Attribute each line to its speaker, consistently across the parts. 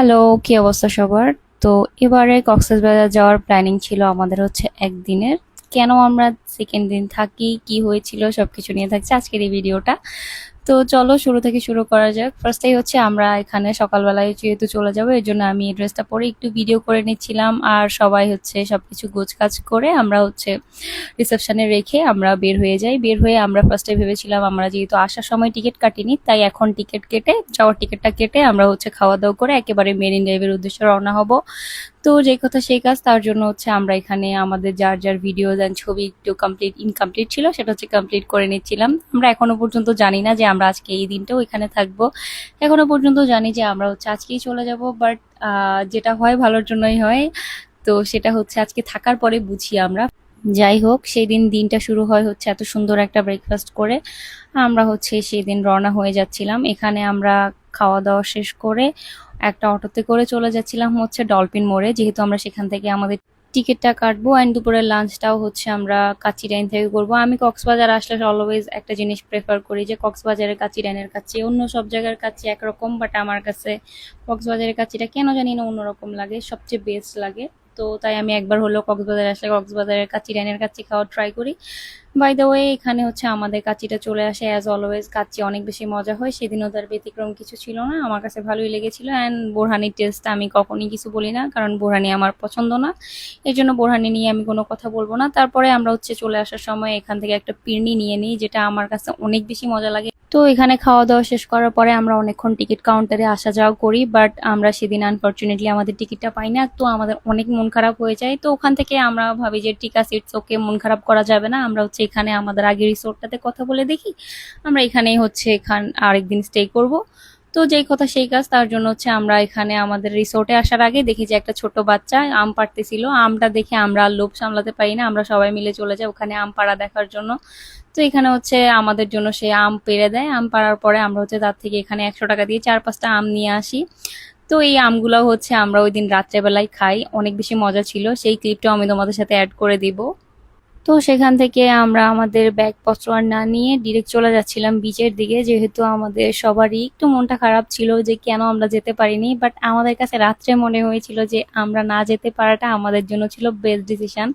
Speaker 1: Hello, কি অবস্থা সবার? তো এবারে কক্সবাজার যাওয়ার প্ল্যানিং ছিল আমাদের হচ্ছে একদিনের। কেন আমরা সেকেন্ড দিন থাকি, কি হয়েছিল সবকিছু নিয়ে থাকছে আজকের এই ভিডিওটা। তো চলো শুরু থেকে শুরু করা যাক। ফার্স্টেই হচ্ছে আমরা এখানে সকালবেলায় যেহেতু চলে যাবো এর জন্য আমি এই ড্রেসটা পরে একটু ভিডিও করে নিচ্ছিলাম, আর সবাই হচ্ছে সবকিছু গোছগাছ করে আমরা হচ্ছে রিসেপশনে রেখে আমরা বের হয়ে যাই। বের হয়ে আমরা ফার্স্টে ভেবেছিলাম আমরা যেহেতু আসার সময় টিকিট কাটিনি, তাই এখন টিকিট কেটে যাওয়ার টিকিটটা কেটে আমরা হচ্ছে খাওয়া দাওয়া করে একেবারে মেরিন ড্রাইভের উদ্দেশ্যে রওনা হব। তো যেই কথা সেই কাজ, তার জন্য হচ্ছে আমরা এখানে আমাদের যার যার ভিডিও দেন ছবি একটু কমপ্লিট ইনকমপ্লিট ছিল সেটা হচ্ছে কমপ্লিট করে নিচ্ছিলাম। আমরা এখনো পর্যন্ত জানি না যে আমরা আজকে এই দিনটাও এখানে থাকবো। এখনো পর্যন্ত জানি যে আমরা হচ্ছে আজকেই চলে যাব, বাট যেটা হয় ভালোর জন্যই হয়। তো সেটা হচ্ছে আজকে থাকার পরে বুঝি আমরা। যাই হোক, সেই দিন দিনটা শুরু হয় হচ্ছে এত সুন্দর একটা ব্রেকফাস্ট করে। আমরা হচ্ছে সেই দিন রওনা হয়ে যাচ্ছিলাম। এখানে আমরা খাওয়া দাওয়া শেষ করে একটা অটোতে করে চলে যাচ্ছিলাম হচ্ছে ডলফিন মোড়ে, যেহেতু আমরা সেখান থেকে আমাদের টিকিটটা কাটবো অ্যান্ড দুপুরের লাঞ্চটাও হচ্ছে আমরা কাচিরাইন থেকে করবো। আমি কক্সবাজার আসলে অলওয়েজ একটা জিনিস প্রেফার করি যে কক্সবাজারের কাচিরাইনের কাছে অন্য সব জায়গার কাছে একরকম, বাট আমার কাছে কক্সবাজারের কাচিটা কেন জানি না অন্যরকম লাগে, সবচেয়ে বেস্ট লাগে। তো তাই আমি একবার হলো কক্সবাজার আসলে কক্সবাজারের কাচ্চি রাইনের কাচ্চি খাওয়ার ট্রাই করি। বাই দ্য ওয়ে, এখানে হচ্ছে আমাদের কাচ্চিটা চলে আসে অ্যাজ অলওয়েজ। কাচ্চি অনেক বেশি মজা হয়, সেদিনও তার ব্যতিক্রম কিছু ছিল না, আমার কাছে ভালোই লেগেছিল। অ্যান্ড বোরহানির টেস্ট আমি কখনই কিছু বলি না, কারণ বোরহানি আমার পছন্দ না, এই জন্য বোরহানি নিয়ে আমি কোনো কথা বলবো না। তারপরে আমরা হচ্ছে চলে আসার সময় এখান থেকে একটা পিরনি নিয়ে নিই, যেটা আমার কাছে অনেক বেশি মজা লাগে। তো এখানে খাওয়া দাওয়া শেষ করার পরে আমরা অনেকক্ষণ টিকিট কাউন্টারে আসা যাওয়া করি, বাট আমরা সেদিন আনফরচুনেটলি আমাদের টিকিটটা পাই না। তো আমাদের অনেক মন খারাপ হয়ে যায়। তো ওখান থেকে আমরা ভাবি যে ঠিক আছে, ইটস ওকে, মন খারাপ করা যাবে না, আমরা হচ্ছে এখানে আমাদের আগের রিসোর্টটাতে কথা বলে দেখি, আমরা এখানেই হচ্ছে আরেকদিন স্টে করব। তো যেই কথা সেই কাজ, তার জন্য হচ্ছে আমরা এখানে আমাদের রিসোর্টে আসার আগে দেখি যে একটা ছোট বাচ্চা আম পাড়তেছিল। আমটা দেখে আমরা আর লোভ সামলাতে পারি না, আমরা সবাই মিলে চলে যাই ওখানে আম পাড়া দেখার জন্য। তো এখানে হচ্ছে আমাদের জন্য সে আম পেড়ে দেয়। আম পাড়ার পরে আমরা হচ্ছে তার থেকে এখানে 100 টাকা দিয়ে 4-5টা আম নিয়ে আসি। তো এই আমগুলো হচ্ছে আমরা ওই দিন রাত্রেবেলায় খাই, অনেক বেশি মজা ছিল। সেই ক্লিপটাও আমি তোমাদের সাথে অ্যাড করে দিব। তো সেখান থেকে আমরা আমাদের ব্যাগপত্র আর না নিয়ে ডিরেক্ট চলে যাচ্ছিলাম বিচের দিকে, যেহেতু আমাদের সবারই একটু মনটা খারাপ ছিল যে কেন আমরা যেতে পারিনি, বাট আমাদের কাছে রাত্রে মনে হয়েছিল যে আমরা না যেতে পারাটা আমাদের জন্য ছিল বেস্ট ডিসিশন।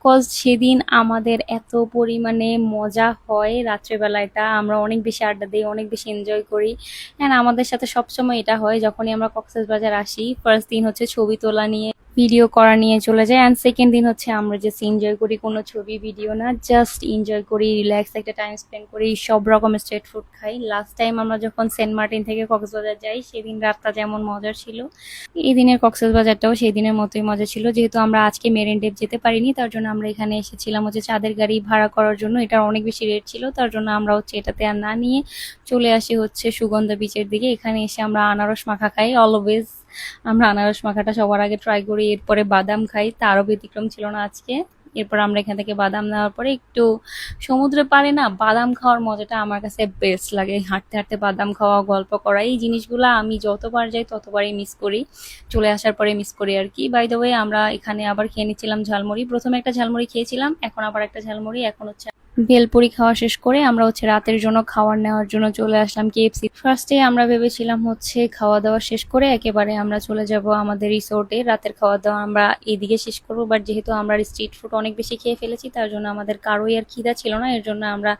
Speaker 1: কজ সেদিন আমাদের এত পরিমাণে মজা হয় রাত্রেবেলাটা, আমরা অনেক বেশি আড্ডা দিই, অনেক বেশি এনজয় করি। অ্যান্ড আমাদের সাথে সবসময় এটা হয় যখনই আমরা কক্সবাজার আসি, ফার্স্ট দিন হচ্ছে ছবি তোলা নিয়ে ভিডিও করা নিয়ে চলে যায়, অ্যান্ড সেকেন্ড দিন হচ্ছে আমরা জাস্ট এনজয় করি, কোনো ছবি ভিডিও না, জাস্ট এনজয় করি, রিল্যাক্স একটা টাইম স্পেন্ড করি, সব রকমের স্ট্রিট ফুড খাই। লাস্ট টাইম আমরা যখন সেন্ট মার্টিন থেকে কক্সবাজার যাই সেদিন রাতটা যেমন মজার ছিল, এই দিনের কক্সবাজারটাও সেই দিনের মতোই মজা ছিল। যেহেতু আমরা আজকে মেরিন ড্রাইভ যেতে পারিনি, তার জন্য আমরা এখানে এসেছিলাম হচ্ছে চাঁদের গাড়ি ভাড়া করার জন্য। এটার অনেক বেশি রেট ছিল, তার জন্য আমরা হচ্ছে এটাতে আর না নিয়ে চলে আসি হচ্ছে সুগন্ধা বিচের দিকে। এখানে এসে আমরা আনারস মাখা খাই অলওয়েজ, আমরা আনারস মাখাটা সবার আগে ট্রাই করি, এরপরে বাদাম খাই, তারও ব্যতিক্রম ছিল না আজকে। এরপর আমরা এখান থেকে বাদাম নেওয়ার পরে একটু সমুদ্রে পারে না বাদাম খাওয়ার মজাটা আমার কাছে বেস্ট লাগে। হাঁটতে হাঁটতে বাদাম খাওয়া, গল্প করা, এই জিনিসগুলো আমি যতবার যাই ততবারই মিস করি, চলে আসার পরে মিস করি আর কি। বাই দ্য ওয়ে, আমরা এখানে আবার খেয়ে নিচ্ছিলাম ঝালমুড়ি। প্রথমে একটা ঝালমুড়ি খেয়েছিলাম, এখন আবার একটা ঝালমুড়ি, এখন হচ্ছে ভেলপুরি খাওয়া শেষ করে আমরা হচ্ছে রাতের জন্য খাবার নেওয়ার জন্য চলে আসলাম কেএফসি। ফার্স্টে আমরা ভেবেছিলাম হচ্ছে খাওয়া দাওয়া শেষ করে একেবারে আমরা চলে যাব আমাদের রিসোর্টে, রাতের খাওয়া দাওয়া আমরা এদিকে শেষ করবো, বাট যেহেতু আমরা স্ট্রিট ফুড অনেক বেশি খেয়ে ফেলেছি তার জন্য আমাদের কারোই আর খিদা ছিল না, এর জন্য আমরা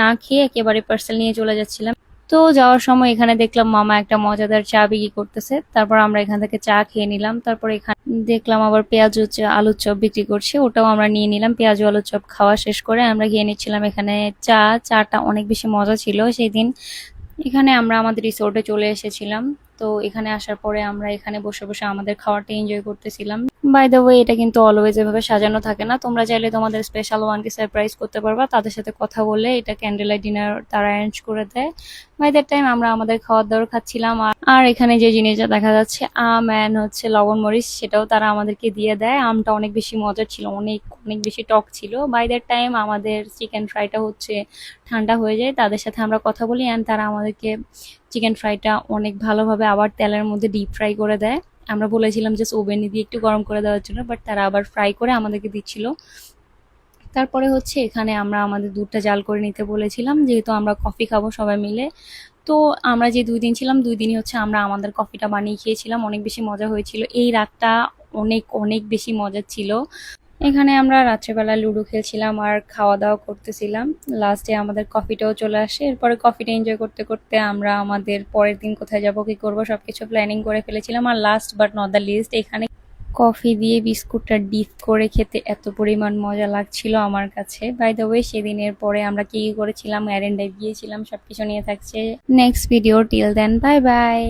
Speaker 1: না খেয়ে একেবারে পার্সেল নিয়ে চলে যাচ্ছিলাম। তো যাওয়ার সময় এখানে দেখলাম মামা একটা মজাদার চা বিক্রি করতেছে, তারপর আমরা এখান থেকে চা খেয়ে নিলাম। তারপর এখানে দেখলাম আবার পেঁয়াজু আলুর চপ বিক্রি করছে, ওটাও আমরা নিয়ে নিলাম। পেঁয়াজু আলুর চপ খাওয়া শেষ করে আমরা খেয়ে নিচ্ছিলাম এখানে চাটা অনেক বেশি মজা ছিল সেই দিন। এখানে আমরা আমাদের রিসোর্টে চলে এসেছিলাম। তো এখানে আসার পরে আমরা এখানে বসে বসে আমাদের খাওয়াটা এনজয় করতেছিলাম। বাই দ্য ওয়ে, এটা কিন্তু অলওয়েজ এভাবে সাজানো থাকে না, তোমরা চাইলে তোমাদের স্পেশাল ওয়ানকে সারপ্রাইজ করতে পারবা তাদের সাথে কথা বলে, এটা ক্যান্ডেল লাইট ডিনার তারা অ্যারেঞ্জ করে দেয়। বাই দ্যাট টাইম আমরা আমাদের খাওয়ার দাওয়ার খাচ্ছিলাম, আর এখানে যে জিনিসটা দেখা যাচ্ছে আম অ্যান্ড হচ্ছে লবণ মরিচ, সেটাও তারা আমাদেরকে দিয়ে দেয়। আমটা অনেক বেশি মজার ছিল, অনেক অনেক বেশি টক ছিল। বাই দ্যাট টাইম আমাদের চিকেন ফ্রাইটা হচ্ছে ঠান্ডা হয়ে যায়, তাদের সাথে আমরা কথা বলি অ্যান্ড তারা আমাদেরকে চিকেন ফ্রাইটা অনেক ভালোভাবে আবার তেলের মধ্যে ডিপ ফ্রাই করে দেয়। আমরা বলেছিলাম জাস্ট ওভেনে দিয়ে একটু গরম করে দেওয়ার জন্য, বাট তারা আবার ফ্রাই করে আমাদেরকে দিচ্ছিল। তারপরে হচ্ছে এখানে আমরা আমাদের দুধটা জাল করে নিতে বলেছিলাম, যেহেতু আমরা কফি খাবো সবাই মিলে। তো আমরা যে 2 দিন ছিলাম 2 দিনই হচ্ছে আমরা আমাদের কফিটা বানিয়ে খেয়েছিলাম, অনেক বেশি মজা হয়েছিল। এই রাতটা অনেক অনেক বেশি মজা ছিল। এখানে আমরা রাত্রেবেলা লুডো খেলছিলাম আর খাওয়া দাওয়া করতেছিলাম। লাস্টে আমাদের কফিটাও চলে আসে। এরপরে কফিটা এনজয় করতে করতে আমরা আমাদের পরের দিন কোথায় যাব, কি করব সবকিছু প্ল্যানিং করে ফেলেছিলাম। আর last but not the least, এখানে কফি দিয়ে বিস্কুটটা ডিপ করে খেতে এত পরিমাণ মজা লাগছিল আমার কাছে। বাই দ্য ওয়ে, সেদিনের পরে আমরা কি কি করেছিলাম, এরেন্ডায় গিয়েছিলাম, সবকিছু নিয়ে থাকছে next video. Till then, bye by.